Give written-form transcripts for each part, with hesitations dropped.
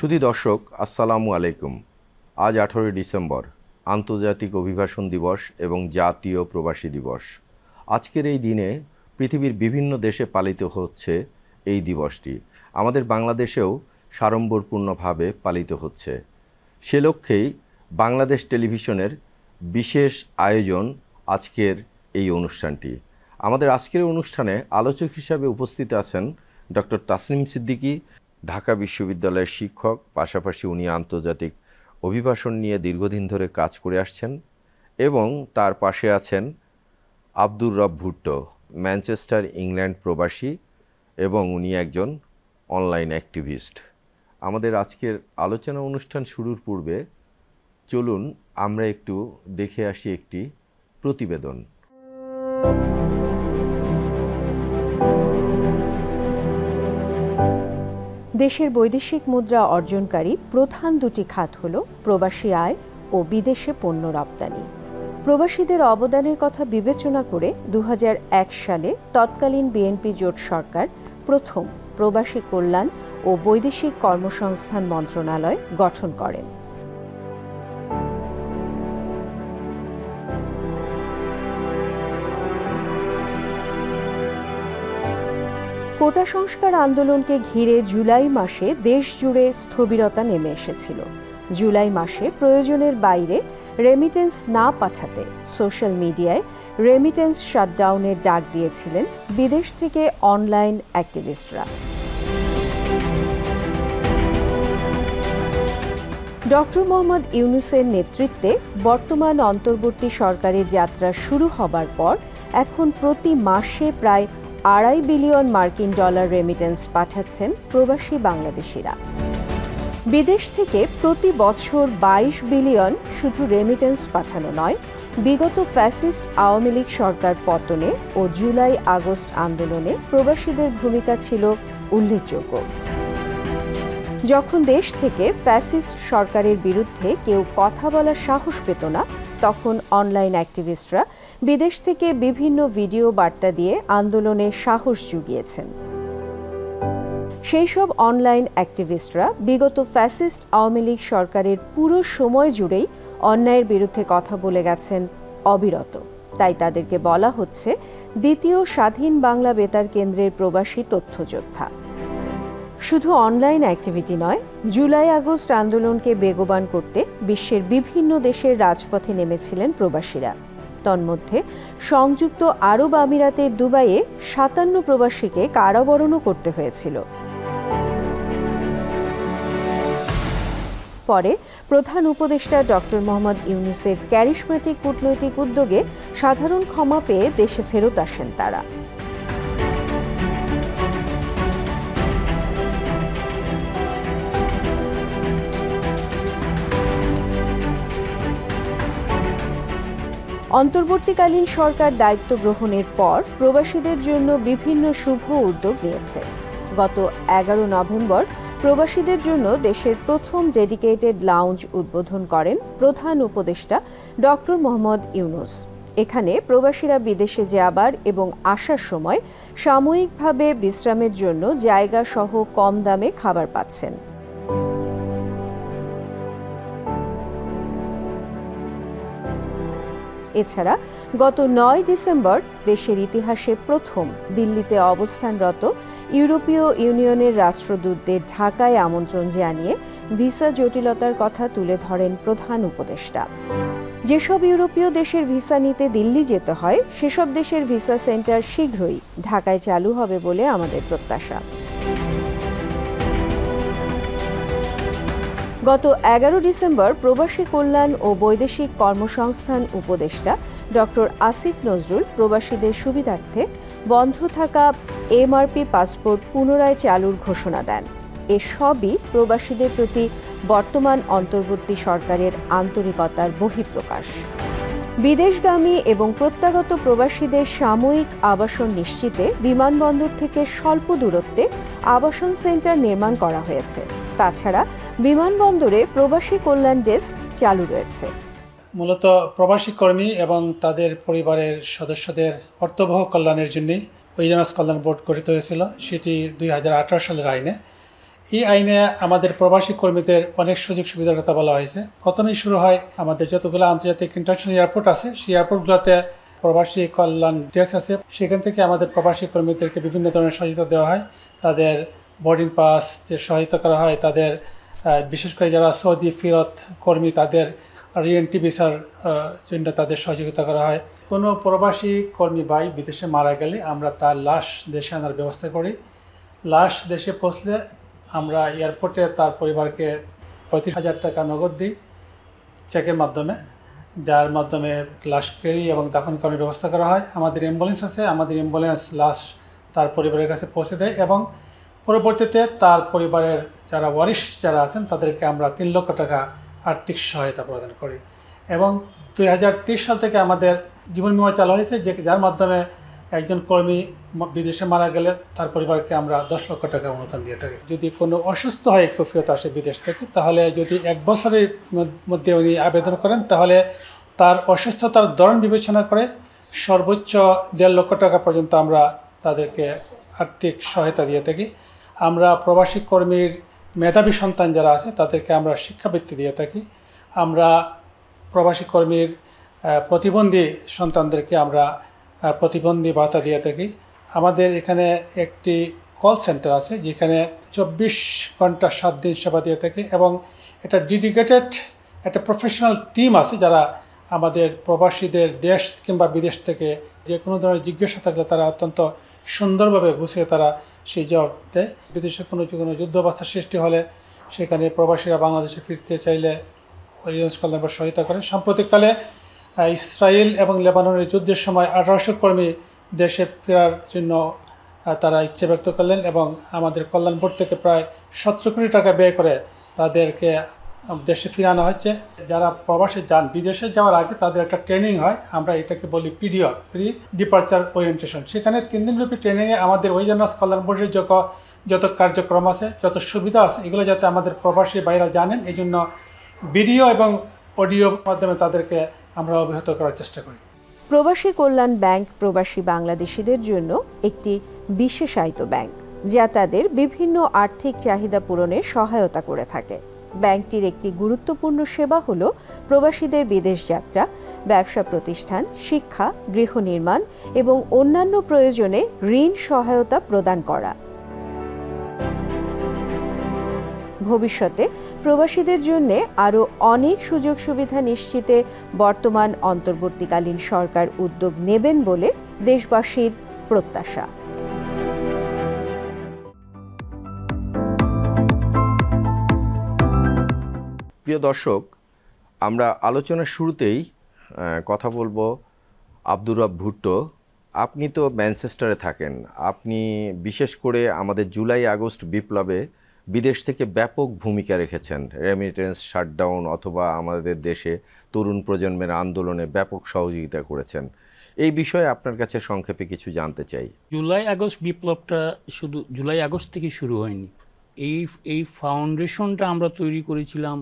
সুধী দর্শক, আসসালামু আলাইকুম। আজ 18 ডিসেম্বর, আন্তর্জাতিক অভিবাসন দিবস এবং জাতীয় প্রবাসী দিবস। আজকের এই দিনে পৃথিবীর বিভিন্ন দেশে পালিত হচ্ছে এই দিবসটি। আমাদের বাংলাদেশেও সাড়ম্বরপূর্ণভাবে পালিত হচ্ছে। সে লক্ষ্যেই বাংলাদেশ টেলিভিশনের বিশেষ আয়োজন আজকের এই অনুষ্ঠানটি। আমাদের আজকের অনুষ্ঠানে আলোচক হিসাবে উপস্থিত আছেন ডক্টর তাসনিম সিদ্দিকী, ঢাকা বিশ্ববিদ্যালয়ের শিক্ষক, পাশাপাশি উনি আন্তর্জাতিক অভিবাসন নিয়ে দীর্ঘদিন ধরে কাজ করে আসছেন। এবং তার পাশে আছেন আব্দুর রব ভুট্টো, ম্যানচেস্টার ইংল্যান্ড প্রবাসী এবং উনি একজন অনলাইন অ্যাক্টিভিস্ট। আমাদের আজকের আলোচনা অনুষ্ঠান শুরুর পূর্বে চলুন আমরা একটু দেখে আসি একটি প্রতিবেদন। দেশের বৈদেশিক মুদ্রা অর্জনকারী প্রধান দুটি খাত হল প্রবাসী আয় ও বিদেশে পণ্য রপ্তানি। প্রবাসীদের অবদানের কথা বিবেচনা করে 2001 সালে তৎকালীন বিএনপি জোট সরকার প্রথম প্রবাসী কল্যাণ ও বৈদেশিক কর্মসংস্থান মন্ত্রণালয় গঠন করেন। কোটা সংস্কার আন্দোলনকে ঘিরে জুলাই মাসে দেশ জুড়ে স্থবিরতা নেমে এসেছিল। জুলাই মাসে প্রয়োজনের বাইরে রেমিটেন্স না পাঠাতে সোশ্যাল মিডিয়ায় রেমিটেন্স শাটডাউনের ডাক দিয়েছিলেন বিদেশ থেকে অনলাইন অ্যাক্টিভিস্টরা। ডক্টর মোহাম্মদ ইউনূসের নেতৃত্বে বর্তমান অন্তর্বর্তী সরকারের যাত্রা শুরু হবার পর এখন প্রতি মাসে প্রায় $2.5 বিলিয়ন মার্কিন ডলার রেমিটেন্স পাঠাচ্ছেন প্রবাসী বাংলাদেশিরা। বিদেশ থেকে প্রতি বছর 22 বিলিয়ন শুধু রেমিটেন্স পাঠানো নয়, বিগত ফ্যাসিস্ট আওয়ামী লীগ সরকার পতনে ও জুলাই আগস্ট আন্দোলনে প্রবাসীদের ভূমিকা ছিল উল্লেখযোগ্য। যখন দেশ থেকে ফ্যাসিস্ট সরকারের বিরুদ্ধে কেউ কথা বলার সাহস পেত না, তখন অনলাইন অ্যাক্টিভিস্টরা বিদেশ থেকে বিভিন্ন ভিডিও বার্তা দিয়ে আন্দোলনে সাহস জুগিয়েছেন। সেই সব অনলাইন অ্যাক্টিভিস্টরা বিগত ফ্যাসিস্ট আওয়ামী লীগ সরকারের পুরো সময় জুড়েই অন্যায়ের বিরুদ্ধে কথা বলে গেছেন অবিরত। তাই তাদেরকে বলা হচ্ছে দ্বিতীয় স্বাধীন বাংলা বেতার কেন্দ্রের প্রবাসী তথ্যযোদ্ধা। শুধু অনলাইন অ্যাক্টিভিটি নয়, জুলাই আগস্ট আন্দোলনকে বেগবান করতে বিশ্বের বিভিন্ন দেশের রাজপথে নেমেছিলেন প্রবাসীরা। তন্মধ্যে সংযুক্ত আরব আমিরাতের দুবাইয়ে 57 প্রবাসীকে কারাবরণও করতে হয়েছিল। পরে প্রধান উপদেষ্টা ডক্টর মোহাম্মদ ইউনূসের ক্যারিশম্যাটিক কূটনৈতিক উদ্যোগে সাধারণ ক্ষমা পেয়ে দেশে ফেরত আসেন তারা। অন্তর্বর্তীকালীন সরকার দায়িত্ব গ্রহণের পর প্রবাসীদের জন্য বিভিন্ন শুভ উদ্যোগ নিয়েছে। গত 11 নভেম্বর প্রবাসীদের জন্য দেশের প্রথম ডেডিকেটেড লাউঞ্জ উদ্বোধন করেন প্রধান উপদেষ্টা ডক্টর মোহাম্মদ ইউনূস। এখানে প্রবাসীরা বিদেশে যাবার এবং আসার সময় সাময়িকভাবে বিশ্রামের জন্য জায়গা সহ কম দামে খাবার পাচ্ছেন। এছাড়া গত 9 ডিসেম্বর দেশের ইতিহাসে প্রথম দিল্লিতে অবস্থানরত ইউরোপীয় ইউনিয়নের রাষ্ট্রদূতদের ঢাকায় আমন্ত্রণ জানিয়ে ভিসা জটিলতার কথা তুলে ধরেন প্রধান উপদেষ্টা। যেসব ইউরোপীয় দেশের ভিসা নিতে দিল্লি যেতে হয়, সেসব দেশের ভিসা সেন্টার শীঘ্রই ঢাকায় চালু হবে বলে আমাদের প্রত্যাশা। গত 11 ডিসেম্বর প্রবাসী কল্যাণ ও বৈদেশিক কর্মসংস্থান উপদেষ্টা ডক্টর আসিফ নজরুল প্রবাসীদের সুবিধার্থে বন্ধ থাকা এমআরপি পাসপোর্ট পুনরায় চালুর ঘোষণা দেন। এসবই প্রবাসীদের প্রতি বর্তমান অন্তর্বর্তী সরকারের আন্তরিকতার বহিঃপ্রকাশ। বিদেশগামী এবং প্রত্যাগত প্রবাসীদের সাময়িক আবাসন নিশ্চিতে বিমানবন্দর থেকে স্বল্প দূরত্বে আবাসন সেন্টার নির্মাণ করা হয়েছে। তাছাড়া বিমানবন্দরে প্রবাসী কল্যাণ ডেস্ক চালু রয়েছে। মূলত প্রবাসী কর্মী এবং তাদের পরিবারের সদস্যদের অর্থবহ কল্যাণের জন্য ওইজনাস কল্যাণ বোর্ড গঠিত হয়েছিল। সেটি 2018 সালের আইনে এই আইনে আমাদের প্রবাসী কর্মীদের অনেক সুযোগ সুবিধার কথা বলা হয়েছে। প্রথমেই শুরু হয় আমাদের যতগুলো আন্তর্জাতিক ইন্টারন্যাশনাল এয়ারপোর্ট আছে, সেই এয়ারপোর্টগুলোতে প্রবাসী কল্যাণ ডেস্ক আছে। সেখান থেকে আমাদের প্রবাসী কর্মীদেরকে বিভিন্ন ধরনের সহায়তা দেওয়া হয়। তাদের বোর্ডিং পাস সহায়তা করা হয়, তাদের বিশেষ করে যারা সৌদি ফেরত কর্মী তাদের রিএন্ট্রি ভিসার জন্য তাদের সহযোগিতা করা হয়। কোনো প্রবাসী কর্মী ভাই বিদেশে মারা গেলে আমরা তার লাশ দেশে আনার ব্যবস্থা করি। লাশ দেশে পৌঁছলে আমরা এয়ারপোর্টে তার পরিবারকে 35,000 টাকা নগদ দিই চেকের মাধ্যমে, যার মাধ্যমে লাশ কেরি এবং দাফন করার ব্যবস্থা করা হয়। আমাদের অ্যাম্বুলেন্স আছে, আমাদের অ্যাম্বুলেন্স লাশ তার পরিবারের কাছে পৌঁছে দেয় এবং পরবর্তীতে তার পরিবারের যারা ওয়ারিশ যারা আছেন তাদেরকে আমরা 3 লক্ষ টাকা আর্থিক সহায়তা প্রদান করি। এবং 2023 সাল থেকে আমাদের জীবন বিমা চালু হয়েছে, যার মাধ্যমে একজন কর্মী বিদেশে মারা গেলে তার পরিবারকে আমরা 10 লক্ষ টাকা অনুদান দিয়ে থাকি। যদি কোনো অসুস্থ হয়ে কেউ ফেরত আসে বিদেশ থেকে, তাহলে যদি 1 বছরের মধ্যে উনি আবেদন করেন, তাহলে তার অসুস্থতার ধরন বিবেচনা করে সর্বোচ্চ 1.5 লক্ষ টাকা পর্যন্ত আমরা তাদেরকে আর্থিক সহায়তা দিয়ে থাকি। আমরা প্রবাসী কর্মীর মেধাবী সন্তান যারা আছে তাদেরকে আমরা শিক্ষাবৃত্তি দিয়ে থাকি। আমরা প্রবাসী কর্মীর প্রতিবন্ধী সন্তানদেরকে আমরা প্রতিবন্ধী ভাতা দিয়ে থাকি। আমাদের এখানে একটি কল সেন্টার আছে যেখানে 24 ঘন্টা 7 দিন সেবা দিয়ে থাকে এবং এটা ডেডিকেটেড একটা প্রফেশনাল টিম আছে যারা আমাদের প্রবাসীদের দেশ কিংবা বিদেশ থেকে যে কোনো ধরনের জিজ্ঞাসা থাকলে তারা অত্যন্ত সুন্দরভাবে গুছিয়ে তারা সেই জবাব দেয়। বিদেশে কোনো যুদ্ধ অবস্থা সৃষ্টি হলে সেখানে প্রবাসীরা বাংলাদেশে ফিরতে চাইলে ইউএন স্কলার সহায়তা করে। সাম্প্রতিককালে ইসরায়েল এবং লেবাননের যুদ্ধের সময় 1800 কর্মী দেশে ফেরার জন্য তারা ইচ্ছে ব্যক্ত করলেন এবং আমাদের কল্যাণ বোর্ড থেকে প্রায় 17 কোটি টাকা ব্যয় করে তাদেরকে দেশে ফিরে আনা হচ্ছে। যারা প্রবাসে যান, বিদেশে যাওয়ার আগে তাদের একটা ট্রেনিং হয়, আমরা এটাকে বলি পিডিও, প্রি ডিপার্চার ওরিয়েন্টেশন। সেখানে 3 দিনব্যাপী ট্রেনিংয়ে আমাদের ওইজনাস কল্যাণ বোর্ডের যত কার্যক্রম আছে, যত সুবিধা আছে, এগুলো যাতে আমাদের প্রবাসী ভাইরা জানেন, এই জন্য ভিডিও এবং অডিও মাধ্যমে তাদেরকে আমরা অবহিত করার চেষ্টা করি। প্রবাসী কল্যাণ ব্যাংক প্রবাসী বাংলাদেশিদের জন্য একটি বিশেষায়িত ব্যাংক, যা তাদের বিভিন্ন আর্থিক চাহিদা পূরণে সহায়তা করে থাকে। ব্যাংকটির একটি গুরুত্বপূর্ণ সেবা হল প্রবাসীদের বিদেশ যাত্রা, ব্যবসা প্রতিষ্ঠান, শিক্ষা, গৃহ নির্মাণ এবং অন্যান্য প্রয়োজনে ঋণ সহায়তা প্রদান করা। ভবিষ্যতে প্রবাসীদের জন্য আরও অনেক সুযোগ সুবিধা নিশ্চিতে বর্তমান অন্তর্বর্তীকালীন সরকার উদ্যোগ নেবেন বলে দেশবাসীর প্রত্যাশা। প্রিয় দর্শক, আমরা আলোচনার শুরুতেই কথা বলবো আব্দুর রব ভুট্টো। আপনি তো ম্যানচেস্টারে থাকেন, আপনি বিশেষ করে আমাদের জুলাই আগস্ট বিপ্লবে বিদেশ থেকে ব্যাপক ভূমিকা রেখেছেন। রেমিটেন্স, শাটডাউন অথবা আমাদের দেশে তরুণ প্রজন্মের আন্দোলনে ব্যাপক সহযোগিতা করেছেন। এই বিষয়ে আপনার কাছে সংক্ষেপে কিছু জানতে চাই। জুলাই আগস্ট বিপ্লবটা শুধু জুলাই আগস্ট থেকে শুরু হয়নি। এই ফাউন্ডেশনটা আমরা তৈরি করেছিলাম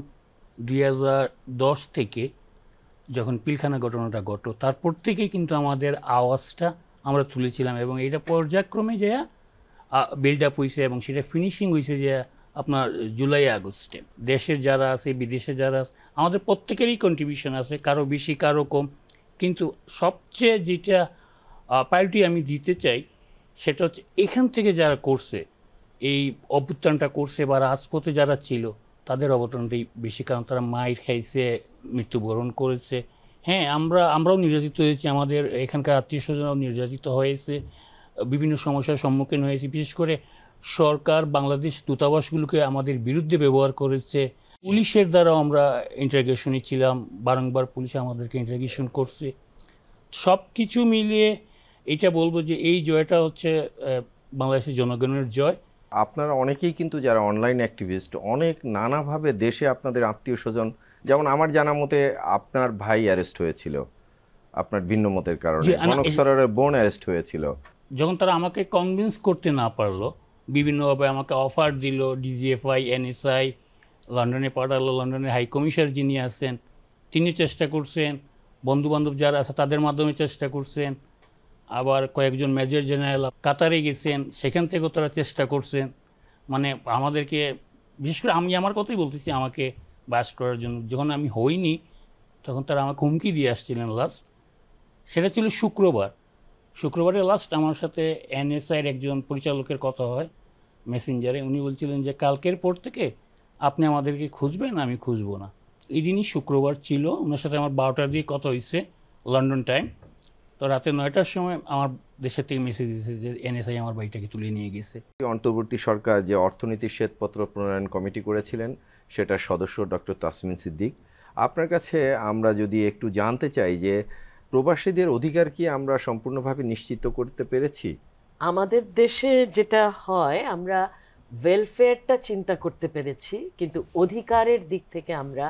2010 থেকে, যখন পিলখানা ঘটনাটা ঘটলো তারপর থেকেই কিন্তু আমাদের আওয়াজটা আমরা তুলেছিলাম এবং এটা পর্যায়ক্রমে যে বিল্ড আপ হয়েছে এবং সেটা ফিনিশিং হয়েছে যে আপনার জুলাই আগস্টে। দেশের যারা আছে, বিদেশে যারা আছে, আমাদের প্রত্যেকেরই কন্ট্রিবিউশন আছে, কারো বেশি কারো কম, কিন্তু সবচেয়ে যেটা প্রায়োরিটি আমি দিতে চাই সেটা হচ্ছে এখান থেকে যারা করছে, এই অভ্যুত্থানটা করছে বা রাজপথে যারা ছিল তাদের অবদানটাই বেশি, কারণ তারা মাইর খাইছে, মৃত্যুবরণ করেছে। হ্যাঁ, আমরাও নির্যাতিত হয়েছি, আমাদের এখানকার আত্মীয়স্বজনরাও নির্যাতিত হয়েছে, বিভিন্ন সমস্যার সম্মুখীন হয়েছি। বিশেষ করে সরকার বাংলাদেশ দূতাবাসগুলোকে আমাদের বিরুদ্ধে ব্যবহার করেছে। পুলিশের দ্বারাও আমরা ইন্টারোগেশনে ছিলাম, বারংবার পুলিশ আমাদেরকে ইন্টারোগেশন করছে। সব কিছু মিলিয়ে এটা বলবো যে এই জয়টা হচ্ছে বাংলাদেশের জনগণের জয়। আপনারা অনেকেই কিন্তু যারা অনলাইন অ্যাক্টিভিস্ট, অনেক নানাভাবে দেশে আপনাদের আত্মীয় স্বজন, যেমন আমার জানা মতে আপনার ভাই অ্যারেস্ট হয়েছিল আপনার ভিন্ন মতের কারণে, কনক সরোয়ারের বোন অ্যারেস্ট হয়েছিল। যখন তারা আমাকে কনভিন্স করতে না পারলো, বিভিন্নভাবে আমাকে অফার দিল, ডিজিএফআই, এনএসআই, লন্ডনে পাঠালো, লন্ডনের হাই কমিশনার যিনি আছেন তিনি চেষ্টা করছেন, বন্ধুবান্ধব যারা আছে তাদের মাধ্যমে চেষ্টা করছেন, আবার কয়েকজন মেজর জেনারেল কাতারে গেছেন, সেখান থেকেও তারা চেষ্টা করছেন, মানে আমাদেরকে, বিশেষ করে আমি আমার কথাই বলতেছি, আমাকে বাস করার জন্য যখন আমি হইনি তখন তারা আমাকে হুমকি দিয়ে আসছিলেন লাস্ট। সেটা ছিল শুক্রবারে লাস্ট আমার সাথে এনএসআইয়ের একজন পরিচালকের কথা হয় মেসেঞ্জারে। উনি বলছিলেন যে কালকের পর থেকে আপনি আমাদেরকে খুঁজবেন, আমি খুঁজবো না। এই দিনই শুক্রবার ছিল, ওনার সাথে আমার 12টার দিকে কথা হয়েছে লন্ডন টাইম। তো রাতে 9টার সময় আমার দেশের থেকে মেসেজ দিয়েছে যে এনএসআই আমার বাড়িটাকে তুলে নিয়ে গেছে। অন্তর্বর্তী সরকার যে অর্থনীতির শ্বেতপত্র প্রণয়ন কমিটি করেছিলেন সেটার সদস্য ডক্টর তাসমিন সিদ্দিক, আপনার কাছে আমরা যদি একটু জানতে চাই যে প্রবাসীদের অধিকার কি আমরা সম্পূর্ণভাবে নিশ্চিত করতে পেরেছি? আমাদের দেশে যেটা হয়, আমরা ওয়েলফেয়ারটা চিন্তা করতে পেরেছি, কিন্তু অধিকারের দিক থেকে আমরা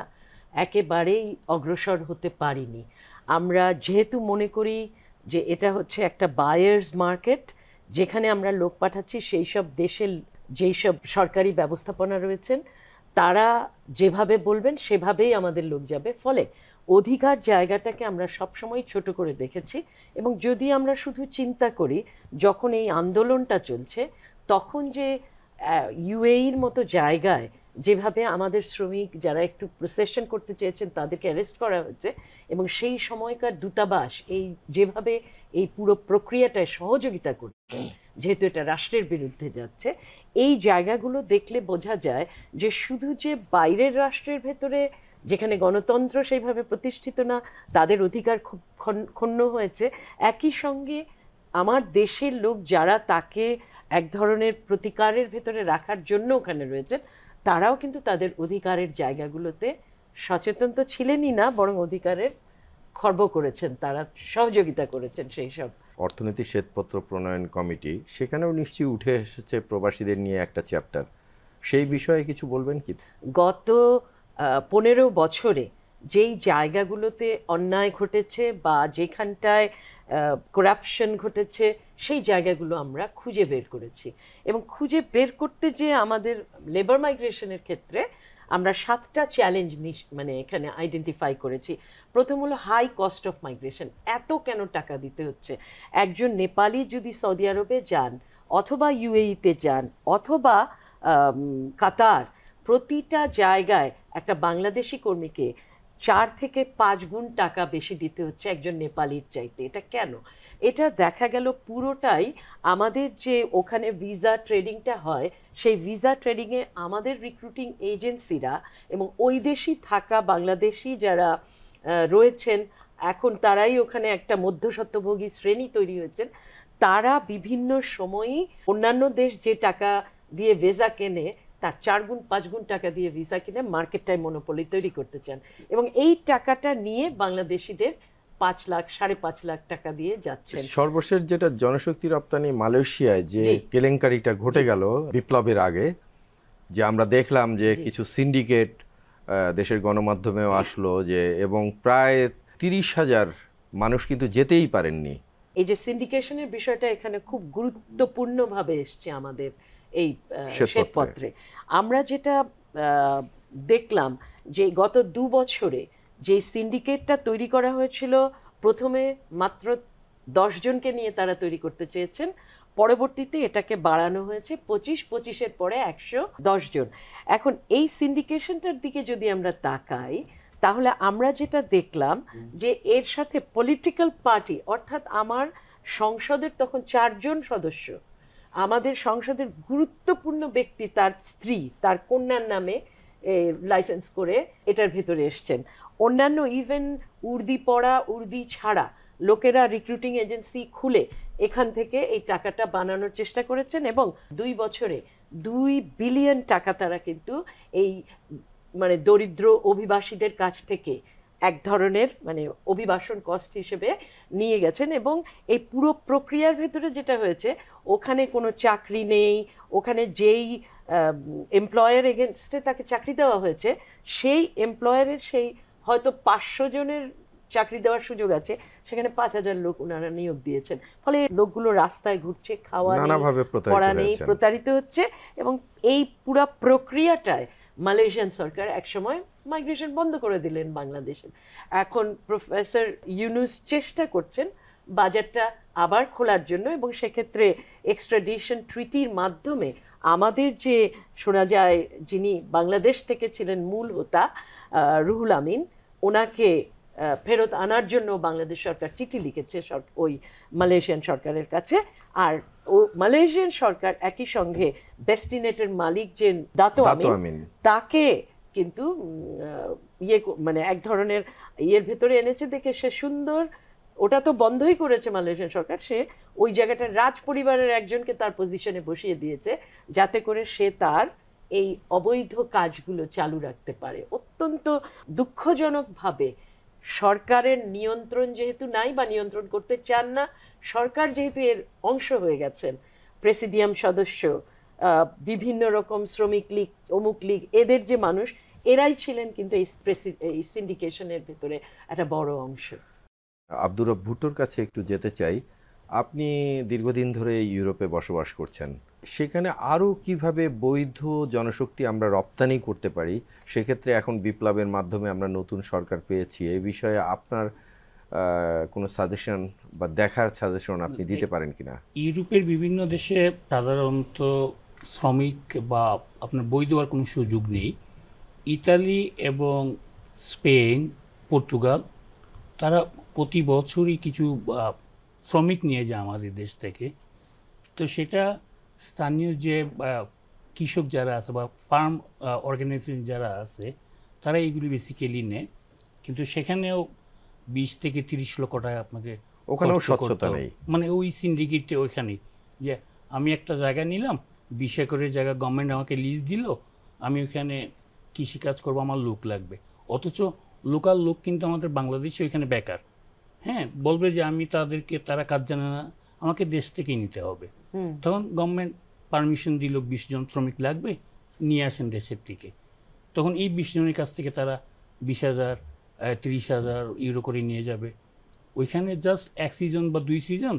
একেবারেই অগ্রসর হতে পারিনি। আমরা যেহেতু মনে করি যে এটা হচ্ছে একটা বায়ার্স মার্কেট, যেখানে আমরা লোক পাঠাচ্ছি সেই সব দেশের যেই সব সরকারি ব্যবস্থাপনা রয়েছেন তারা যেভাবে বলবেন সেভাবেই আমাদের লোক যাবে। ফলে অধিকার জায়গাটাকে আমরা সবসময় ছোট করে দেখেছি। এবং যদি আমরা শুধু চিন্তা করি, যখন এই আন্দোলনটা চলছে তখন যে ইউএইর মতো জায়গায় যেভাবে আমাদের শ্রমিক যারা একটু প্রসেশন করতে চেয়েছেন তাদেরকে অ্যারেস্ট করা হয়েছে, এবং সেই সময়কার দূতাবাস এই যেভাবে এই পুরো প্রক্রিয়াটায় সহযোগিতা করছেন, যেহেতু এটা রাষ্ট্রের বিরুদ্ধে যাচ্ছে, এই জায়গাগুলো দেখলে বোঝা যায় যে শুধু যে বাইরের রাষ্ট্রের ভেতরে যেখানে গণতন্ত্র সেইভাবে প্রতিষ্ঠিত না, তাদের অধিকার খুব ক্ষুণ্ণ হয়েছে, একই সঙ্গে আমার দেশের লোক যারা তাকে এক ধরনের প্রতিকারের ভেতরে রাখার জন্য ওখানে রয়েছেন, তারাও কিন্তু তাদের অধিকারের জায়গাগুলোতে সচেতন তো ছিলেনই না, বরং অধিকারের খর্ব করেছেন, তারা সহযোগিতা করেছেন সেই সব। অর্থনীতি শ্বেতপত্র প্রণয়ন কমিটি, সেখানেও নিশ্চয়ই উঠে এসেছে প্রবাসীদের নিয়ে একটা চ্যাপ্টার, সেই বিষয়ে কিছু বলবেন কি? গত 15 বছরে যেই জায়গাগুলোতে অন্যায় ঘটেছে বা যেখানটায় করাপশন ঘটেছে সেই জায়গাগুলো আমরা খুঁজে বের করেছি। এবং খুঁজে বের করতে যে আমাদের লেবার মাইগ্রেশনের ক্ষেত্রে আমরা 7টা চ্যালেঞ্জ মানে এখানে আইডেন্টিফাই করেছি। প্রথম হলো হাই কস্ট অফ মাইগ্রেশন। এত কেন টাকা দিতে হচ্ছে? একজন নেপালি যদি সৌদি আরবে যান অথবা ইউএইতে যান অথবা কাতার, প্রতিটা জায়গায় একটা বাংলাদেশি কর্মীকে 4 থেকে 5 গুণ টাকা বেশি দিতে হচ্ছে একজন নেপালির চাইতে। এটা কেন? এটা দেখা গেল পুরোটাই আমাদের যে ওখানে ভিসা ট্রেডিংটা হয়, সেই ভিসা ট্রেডিংয়ে আমাদের রিক্রুটিং এজেন্সিরা এবং ওই দেশি থাকা বাংলাদেশি যারা রয়েছেন, এখন তারাই ওখানে একটা মধ্যস্বত্বভোগী শ্রেণী তৈরি হয়েছেন। তারা বিভিন্ন সময়ই অন্যান্য দেশ যে টাকা দিয়ে ভিসা কেনে তার 4 গুণ 5 গুণ টাকা দিয়ে ভিসা কিনে মার্কেটটায় মনোপলি তৈরি করতে চান, এবং এই টাকাটা নিয়ে বাংলাদেশিদের 5 লাখ 5.5 লাখ টাকা দিয়ে যাচ্ছেন। সর্বশেষ যেটা জনশক্তি রপ্তানি মালয়েশিয়ায় যে কেলেঙ্কারিটা ঘটে গেল বিপ্লবের আগে, যে আমরা দেখলাম যে কিছু সিন্ডিকেট দেশের গণমাধ্যমেও আসলো, যে এবং প্রায় 30,000 মানুষ কিন্তু যেতেই পারেননি। এই যে সিন্ডিকেশনের বিষয়টা এখানে খুব গুরুত্বপূর্ণভাবে এসছে আমাদের এই শ্বেতপত্রে। আমরা যেটা দেখলাম যে গত 2 বছরে যে সিন্ডিকেটটা তৈরি করা হয়েছিল, প্রথমে মাত্র 10 জনকে নিয়ে তারা তৈরি করতে চেয়েছেন, পরবর্তীতে এটাকে বাড়ানো হয়েছে 25-25-এর পরে 110 জন। এখন এই সিন্ডিকেশনটার দিকে যদি আমরা তাকাই, তাহলে আমরা যেটা দেখলাম যে এর সাথে পলিটিক্যাল পার্টি, অর্থাৎ আমার সংসদের তখন 4 জন সদস্য, আমাদের সংসদের গুরুত্বপূর্ণ ব্যক্তি, তার স্ত্রী, তার কন্যার নামে লাইসেন্স করে এটার ভেতরে এসছেন। অন্যান্য ইভেন উর্দি পড়া উর্দি ছাড়া লোকেরা রিক্রুটিং এজেন্সি খুলে এখান থেকে এই টাকাটা বানানোর চেষ্টা করেছেন, এবং 2 বছরে 2 বিলিয়ন টাকা তারা কিন্তু এই মানে দরিদ্র অভিবাসীদের কাছ থেকে এক ধরনের মানে অভিবাসন কস্ট হিসেবে নিয়ে গেছেন। এবং এই পুরো প্রক্রিয়ার ভেতরে যেটা হয়েছে, ওখানে কোনো চাকরি নেই, ওখানে যেই এমপ্লয়ার এগেনস্টে তাকে চাকরি দেওয়া হয়েছে, সেই এমপ্লয়ারের সেই হয়তো 500 জনের চাকরি দেওয়ার সুযোগ আছে, সেখানে 5,000 লোক ওনারা নিয়োগ দিয়েছেন। ফলে লোকগুলো রাস্তায় ঘুরছে, খাওয়া নেই, পড়া নেই, প্রতারিত হচ্ছে। এবং এই পুরো প্রক্রিয়াটায় মালয়েশিয়ান সরকার একসময় মাইগ্রেশন বন্ধ করে দিলেন বাংলাদেশের। এখন প্রফেসর ইউনুস চেষ্টা করছেন বাজারটা আবার খোলার জন্য, এবং সেক্ষেত্রে এক্সট্রাডিশন ট্রিটির মাধ্যমে আমাদের যে শোনা যায় যিনি বাংলাদেশ থেকে ছিলেন মূল হোতা রুহুল আমিন, ওনাকে ফেরত আনার জন্য বাংলাদেশ সরকার চিঠি লিখেছে ওই মালয়েশিয়ান সরকারের কাছে। আর ও মালয়েশিয়ান সরকার একই সঙ্গে বেস্টিনেটের মালিক যে দাতো আমিন, তাকে কিন্তু মানে এক ধরনের ইয়ের ভেতরে এনেছে দেখে সে সুন্দর, ওটা তো বন্ধই করেছে মালয়েশিয়ান সরকার, সে ওই জায়গাটা রাজ পরিবারের একজনকে তার পজিশনে বসিয়ে দিয়েছে যাতে করে সে তার এই অবৈধ কাজগুলো চালু রাখতে পারে। অত্যন্ত দুঃখজনকভাবে সরকারের নিয়ন্ত্রণ যেহেতু নাই বা নিয়ন্ত্রণ করতে চান না, সরকার যেহেতু এর অংশ হয়ে গেছেন, প্রেসিডিয়াম সদস্য, বিভিন্ন রকম শ্রমিক লীগ, অমুক লীগ, এদের যে মানুষ, এরাই ছিলেন কিন্তু এই সিন্ডিকেশনের ভেতরে একটা বড় অংশ। আব্দুর রব ভুট্টোর কাছে একটু যেতে চাই। আপনি দীর্ঘদিন ধরে ইউরোপে বসবাস করছেন, সেখানে আরও কিভাবে বৈধ জনশক্তি আমরা রপ্তানি করতে পারি? সেক্ষেত্রে এখন বিপ্লবের মাধ্যমে আমরা নতুন সরকার পেয়েছি, এই বিষয়ে আপনার কোনো সাজেশন বা দেখার সাজেশন আপনি দিতে পারেন কিনা? ইউরোপের বিভিন্ন দেশে সাধারণত শ্রমিক বা আপনার বৈধ হওয়ার কোনো সুযোগ নেই। ইতালি এবং স্পেন, পর্তুগাল, তারা প্রতি বছরই কিছু শ্রমিক নিয়ে যায় আমাদের দেশ থেকে। তো সেটা স্থানীয় যে কৃষক যারা আছে বা ফার্ম অর্গানাইজেশন যারা আছে, তারা এইগুলি বেসিক্যালি নেয়। কিন্তু সেখানেও 20 থেকে 30 লক্ষ টাকা আপনাকে, ওখানেও স্বচ্ছতা নেই, মানে ওই সিন্ডিকেটে ওইখানেই যে আমি একটা জায়গা নিলাম, 20 একরের জায়গা গভর্নমেন্ট আমাকে লিজ দিল, আমি ওইখানে কৃষিকাজ করবো, আমার লোক লাগবে। অথচ লোকাল লোক কিন্তু আমাদের বাংলাদেশে ওইখানে বেকার। হ্যাঁ, বলবে যে আমি তারা কাজ জানে না, আমাকে দেশ থেকেই নিতে হবে। তখন গভর্নমেন্ট পারমিশন দিল 20 জন শ্রমিক লাগবে, নিয়ে আসেন দেশের থেকে। তখন এই 20 জনের কাছ থেকে তারা 20,000 30,000 ইউরো করে নিয়ে যাবে। ওইখানে জাস্ট 1 সিজন বা 2 সিজন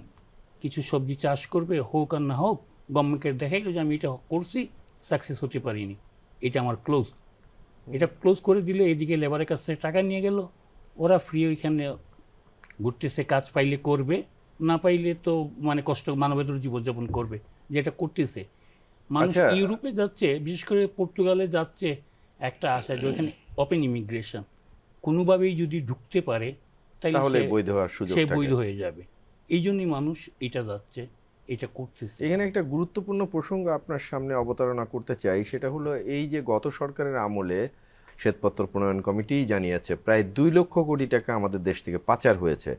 কিছু সবজি চাষ করবে, হোক আর না হোক, গভর্নমেন্টকে দেখাইলো যে আমি এটা করছি, সাকসেস হতে পারিনি, এটা আমার ক্লোজ। এটা ক্লোজ করে দিলে এদিকে লেবারের কাছ থেকে টাকা নিয়ে গেল, ওরা ফ্রি ওইখানে ঘুরতেছে, কাজ পাইলে করবে, না পাইলে তো মানে কষ্ট মানবেতর জীবনযাপন করবে, যেটা করতেছে মানুষ। ইউরোপে যাচ্ছে, বিশেষ করে পর্তুগালে যাচ্ছে একটা আশা যে ওখানে ওপেন ইমিগ্রেশন, কোনোভাবেই যদি ঢুকতে পারে তাহলে বৈধ হওয়ার সুযোগ, সে বৈধ হয়ে যাবে। এই জন্যই মানুষ এটা যাচ্ছে, এটা করতেছে। এখানে একটা গুরুত্বপূর্ণ প্রসঙ্গ আপনার সামনে অবতারণা করতে চাই, সেটা হলো এই যে গত সরকারের আমলে শ্বেতপত্র প্রণয়ন কমিটি জানিয়েছে প্রায় 2 লক্ষ কোটি টাকা আমাদের দেশ থেকে পাচার হয়েছে,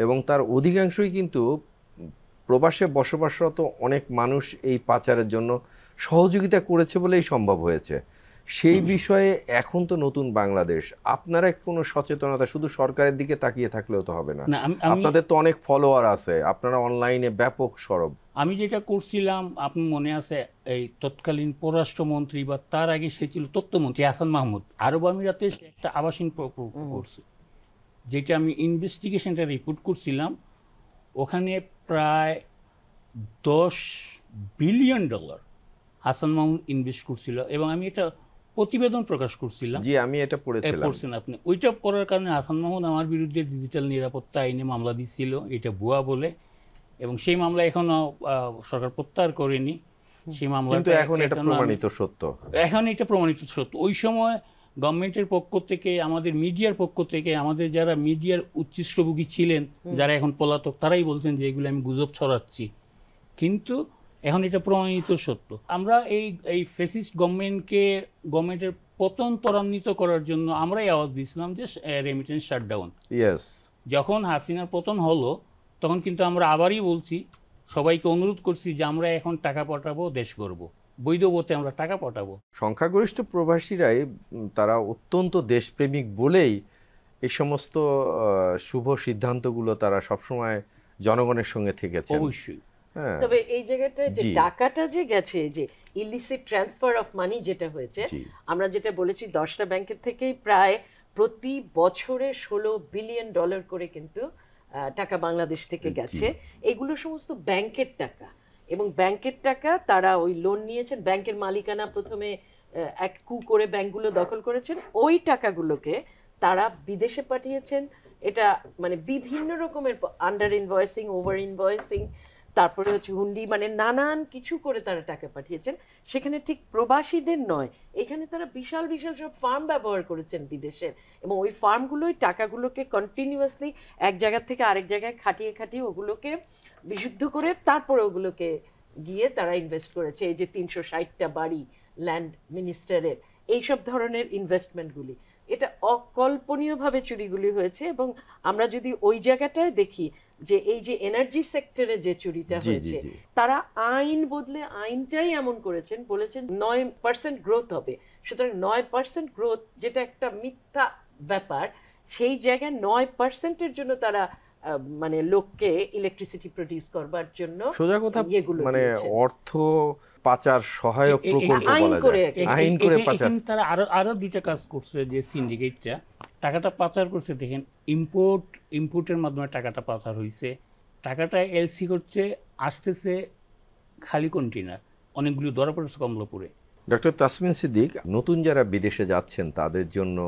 এবং তার অধিকাংশই কিন্তু প্রবাসে বসবাসরত অনেক মানুষ এই পাচারের জন্য সহযোগিতা করেছে বলেই সম্ভব হয়েছে। সেই বিষয়ে এখন তো নতুন বাংলাদেশ, আপনারা কোনো সচেতনতা শুধু সরকারের দিকে তাকিয়ে থাকলেও তো হবে না, আপনাদের তো অনেক ফলোয়ার আছে, আপনারা অনলাইনে ব্যাপক সরব। আমি যেটা করছিলাম, আপনি মনে আছে, এই তৎকালীন পররাষ্ট্রমন্ত্রী বা তার আগে সে ছিল তথ্যমন্ত্রী হাসান মাহমুদ, আরব আমিরাতে একটা আবাসিক করছে, যেটা আমি ইনভেস্টিগেশনটা রিপোর্ট করছিলাম। ওখানে প্রায় $10 বিলিয়ন হাসান মাহমুদ ইনভেস্ট করছিল, এবং আমি এটা প্রতিবেদন প্রকাশ করছিলাম। জি, আমি এটা পড়েছিলাম। পড়ছেন আপনি? ওইটা পড়ার কারণে হাসান মাহমুদ আমার বিরুদ্ধে ডিজিটাল নিরাপত্তা আইনে মামলা দিচ্ছিল, এটা ভুয়া বলে, এবং সেই মামলা এখনো সরকার প্রত্যাহার করেনি। সেই মামলা কিন্তু এখন এটা প্রমাণিত সত্য, এখন এটা প্রমাণিত সত্য। ওই সময় গভর্নমেন্টের পক্ষ থেকে, আমাদের মিডিয়ার পক্ষ থেকে, আমাদের যারা মিডিয়ার উচ্ছিষ্টভোগী ছিলেন, যারা এখন পলাতক, তারাই বলছেন যে এগুলো আমি গুজব ছড়াচ্ছি, কিন্তু এখন এটা প্রমাণিত সত্য। আমরা এই ফ্যাসিস্ট গভর্নমেন্টের পতন ত্বরান্বিত করার জন্য আমরাই আওয়াজ দিয়েছিলাম যে রেমিটেন্স শাটডাউন। যখন হাসিনার পতন হলো, তখন কিন্তু আমরা আবারই বলছি, সবাইকে অনুরোধ করছি যে আমরা এখন টাকা পাঠাবো, দেশ গড়ব, বৈধ পথে আমরা টাকা পাঠাবো। সংখ্যাগরিষ্ঠ প্রবাসীরাই তারা অত্যন্ত দেশপ্রেমিক বলেই এই সমস্ত শুভ সিদ্ধান্তগুলো তারা সবসময় জনগণের সঙ্গে থেকেছে। অবশ্যই। তবে এই জায়গাটায় যে টাকাটা যে গেছে, যে ইলিসিট ট্রান্সফার অফ মানি যেটা হয়েছে, আমরা যেটা বলেছি 10টা ব্যাংকের থেকেই প্রায় প্রতি বছরে $16 বিলিয়ন করে কিন্তু টাকা বাংলাদেশ থেকে গেছে। এগুলো সমস্ত ব্যাংকের টাকা, এবং ব্যাংকের টাকা তারা ওই লোন নিয়েছেন, ব্যাংকের মালিকানা প্রথমে এক কু করে ব্যাংকগুলো দখল করেছেন, ওই টাকাগুলোকে তারা বিদেশে পাঠিয়েছেন এটা মানে বিভিন্ন রকমের আন্ডার ইনভয়েসিং, ওভার ইনভয়েসিং, তারপরে হচ্ছে হুন্ডি, মানে নানান কিছু করে তারা টাকা পাঠিয়েছেন। সেখানে ঠিক প্রবাসীদের নয়, এখানে তারা বিশাল বিশাল সব ফার্ম ব্যবহার করেছেন বিদেশের, এবং ওই ফার্মগুলোই টাকাগুলোকে কন্টিনিউয়াসলি এক জায়গা থেকে আরেক জায়গায় খাটিয়ে খাটিয়ে ওগুলোকে বিশুদ্ধ করে তারপরে ওগুলোকে গিয়ে তারা ইনভেস্ট করেছে। এই যে 360টা বাড়ি ল্যান্ড মিনিস্টারের, এইসব ধরনের ইনভেস্টমেন্টগুলি, এটা অকল্পনীয়ভাবে চুরিগুলি হয়েছে। এবং আমরা যদি ওই জায়গাটায় দেখি যে এই যে এনার্জি সেক্টরে যে চুরিটা হয়েছে, তারা আইন বদলে আইনটাই এমন করেছেন, বলেছেন 9% গ্রোথ হবে। সুতরাং 9% গ্রোথ যেটা একটা মিথ্যা ব্যাপার, সেই জায়গায় 9%-এর জন্য তারা মানে লোককে ইলেকট্রিসিটি প্রডিউস করবার জন্য সোজা কথা মানে অর্থ পাচার সহায়ক প্রকল্প বলা যায়, আইন করে পাচার। তারা আরো দুইটা কাজ করছে, যে সিন্ডিকেটটা টাকাটা পাচার করছে। দেখেন, ইম্পোর্টের মাধ্যমে টাকাটা পাচার হয়েছে, টাকাটা এলসি করছে, আসতেছে খালি কন্টেনার, অনেকগুলো ধরা পড়েছে কমলাপুরে। ডক্টর তাসমিন সিদ্দিক, নতুন যারা বিদেশে যাচ্ছেন তাদের জন্য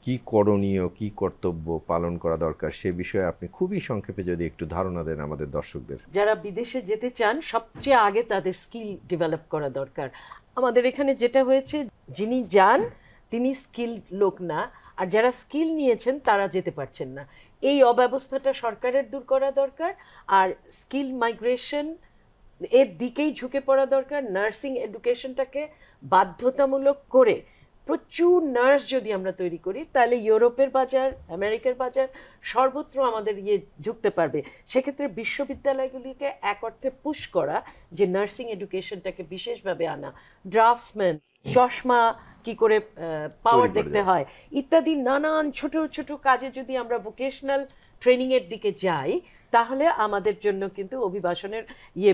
কি করণীয়, কি কর্তব্য পালন করা দরকার, সে বিষয়ে আপনি খুবই সংক্ষেপে যদি একটু ধারণা দেন আমাদের দর্শকদের। যারা বিদেশে যেতে চান, সবচেয়ে আগে তাদের স্কিল ডেভেলপ করা দরকার। আমাদের এখানে যেটা হয়েছে, যিনি যান তিনি স্কিল লোক না, আর যারা স্কিল নিয়েছেন তারা যেতে পারছেন না। এই অব্যবস্থাটা সরকারের দূর করা দরকার, আর স্কিল মাইগ্রেশন এর দিকেই ঝুঁকে পড়া দরকার। নার্সিং এডুকেশনটাকে বাধ্যতামূলক করে প্রচুর নার্স যদি আমরা তৈরি করি, তাহলে ইউরোপের বাজার, আমেরিকার বাজার, সর্বত্র আমাদের ঝুঁকতে পারবে। সেক্ষেত্রে বিশ্ববিদ্যালয়গুলিকে এক অর্থে পুশ করা, যে নার্সিং এডুকেশনটাকে বিশেষভাবে আনা, ড্রাফটসম্যান, চশমা কি করে পাওয়ার দেখতে হয় ইত্যাদি নানান ছোট ছোট কাজে যদি আমরা ভোকেশনাল ট্রেনিংয়ের দিকে যাই, তাহলে আমাদের জন্য কিন্তু অভিবাসনের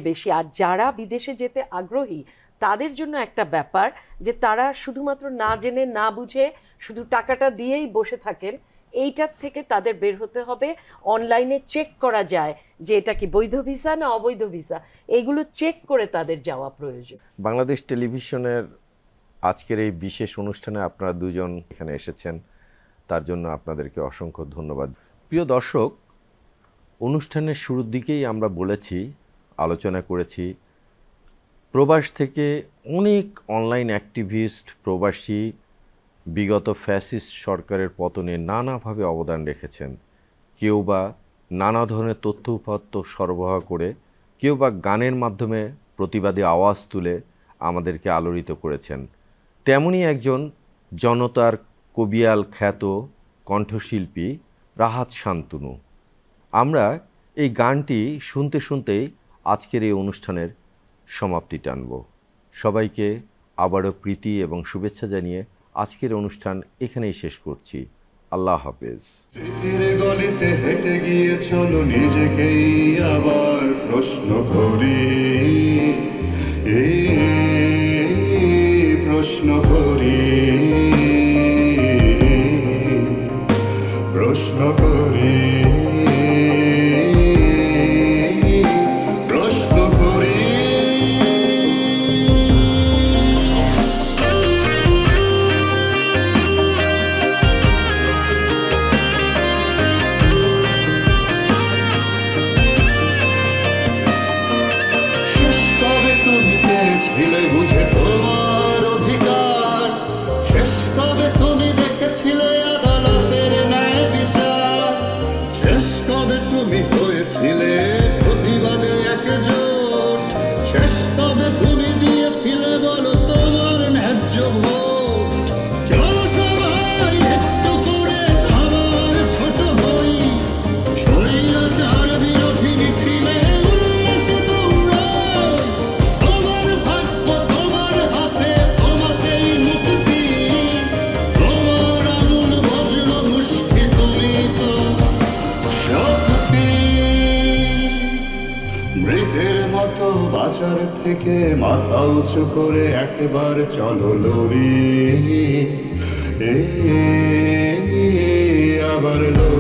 বেশি। আর যারা বিদেশে যেতে আগ্রহী তাদের জন্য একটা ব্যাপার, যে তারা শুধুমাত্র না জেনে না বুঝে শুধু টাকাটা দিয়েই বসে থাকেন, এইটার থেকে তাদের বের হতে হবে। অনলাইনে চেক করা যায় যে এটা কি বৈধ ভিসা না অবৈধ ভিসা, এইগুলো চেক করে তাদের যাওয়া প্রয়োজন। বাংলাদেশ টেলিভিশনের আজকের এই বিশেষ অনুষ্ঠানে আপনারা দুজন এখানে এসেছেন, তার জন্য আপনাদেরকে অসংখ্য ধন্যবাদ। প্রিয় দর্শক, অনুষ্ঠানের শুরুর দিকেই আমরা বলেছি, আলোচনা করেছি, প্রবাস থেকে অনেক অনলাইন অ্যাক্টিভিস্ট প্রবাসী বিগত ফ্যাসিস্ট সরকারের পতনে নানাভাবে অবদান রেখেছেন। কেউ বা নানা ধরনের তথ্য উপাত্ত সরবরাহ করে, কেউ বা গানের মাধ্যমে প্রতিবাদী আওয়াজ তুলে আমাদেরকে আলোড়িত করেছেন। তেমনই একজন জনতার কবিয়াল খ্যাত কণ্ঠশিল্পী রাহাত শান্তনু। আমরা এই গানটি শুনতে শুনতেই আজকের এই অনুষ্ঠানের সমাপ্তি টানব। সবাইকে আবারও প্রীতি এবং শুভেচ্ছা জানিয়ে আজকের অনুষ্ঠান এখানেই শেষ করছি। আল্লাহ হাফেজ। গলিতে হেঁটে গিয়ে চলো নিজেকেই আবার প্রশ্ন করি, প্রশ্ন করি, প্রশ্ন করি, প্রশ্ন করি। শেষ কবে তুমি পেয়েছিলে বুঝে তোমার অধিকার? শেষ কবে তুমি দেখেছিলে আদালতের ন্যায় বিচার? শেষ কবে তুমি হয়েছিলে প্রতিবাদে একজোট? শেষ কবে তুমি দিয়েছিলে বলো তোমার ন্যায্য ভোট? চলো সবাই একটু করে আবার ছোট হই, স্বৈরাচার বিরোধী মিছিলে উল্লাসে দৌড়াই। তোমার ভাগ্য তোমার হাতে, তোমাকেই মুক্তি, তোমার আমূল বজ্র মুষ্টি, তুমি তো শক্তি। মৃতের মতো বাঁচার থেকে মাথা উঁচু করে একবার চলো লড়ি, আবার লড়ি।